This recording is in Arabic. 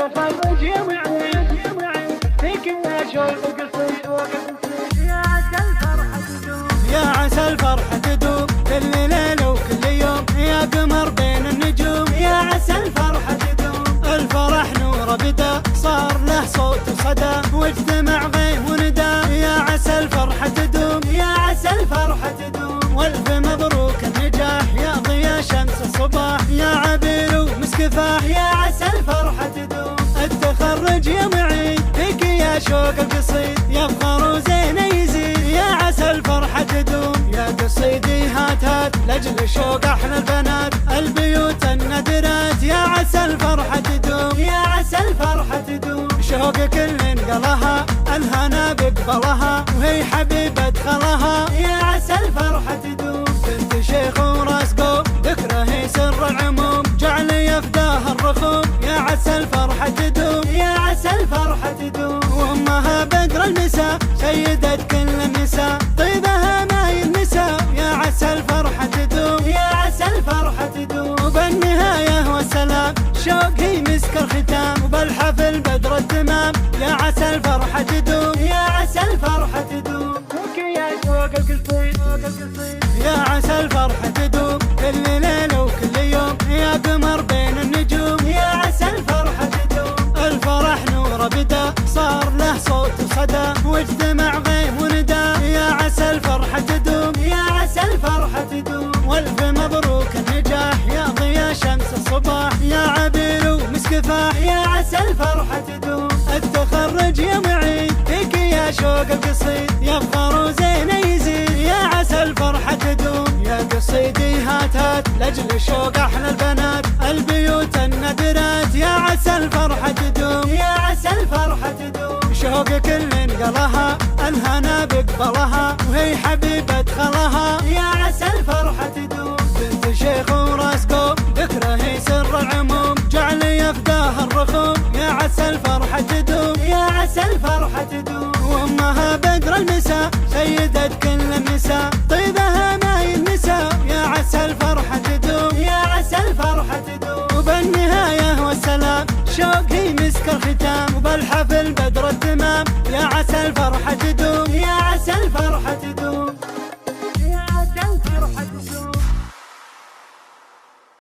التخرج يومعي فيك يا شوق قصيد يا عسى الفرحة تدوم يا عسى الفرحة تدوم كل ليلة وكل يوم يا قمر بين النجوم يا عسى الفرحة تدوم الفرح نور بدا صار له صوت وصدى واجتمع غيم وندى يا عسى الفرحة تدوم يا عسى الفرحة تدوم والف مبروك النجاح يا ضيا شمس الصباح يا عبير ومسكفاح يا عسى الفرحة تدوم التخرج يوم عيد فيك يا شوق القصيد يفخر وزينه يزيد يا عسى الفرحة تدوم يا قصيدي هات هات لاجل شوق احلى البنات البيوت الندرات يا عسى الفرحة تدوم يا عسى الفرحة تدوم شوق كل انقلها الهنا بقبلها وهي حبيبة خلها يا عسى الفرحة تدوم بنت شيخ وراس قوم ذكره هي سر العموم جعل يفداها الرخوم يا عسى الفرحة تدوم يا عسى الفرحة تدوم وامها بدر المساء سيدة كل النساء طيبها ما ينسى يا عسى الفرحة تدوم يا عسى الفرحة تدوم وبالنهاية والسلام شوق هي مسك الختام وبالحفل بدر التمام يا عسى الفرحة تدوم يا عسى الفرحة تدوم فيك يا شوق القصيد يا عسى الفرحة تدوم كل ليلة وكل يوم يا قمر بين النجوم يا عسى الفرحة تدوم الفرح نور بدا صار له صوت وصدى واجتمع غيم وندى يا عسى الفرحة تدوم يا عسى الفرحة تدوم والف مبروك النجاح يا ضيا شمس الصباح يا عبير ومسكفاح يا عسى الفرحة تدوم التخرج يوم عيد فيك يا شوق القصيد يفخر وزينه يزيد يا عسى الفرحة تدوم يا قصيدي هات هات لاجل شوق احلى البنات البيوت الندرات يا عسى الفرحة تدوم يا عسى الفرحة تدوم شوق كل انقلها الهنا بقبلها وهي حبيبة خلها يا عسى الفرحة تدوم بنت شيخ وراس قوم ذكره هي سر العموم جعل يفداها الرخوم يا عسى الفرحة تدوم يا عسى الفرحة تدوم وامها بدر المساء سيدة كل النساء طيبها ما ينسى يا عسى الفرحة تدوم يا عسى الفرحة تدوم وبالنهاية والسلام شوق هي مسك الختام وبالحفل بدر التمام يا عسى الفرحة تدوم يا عسى الفرحة تدوم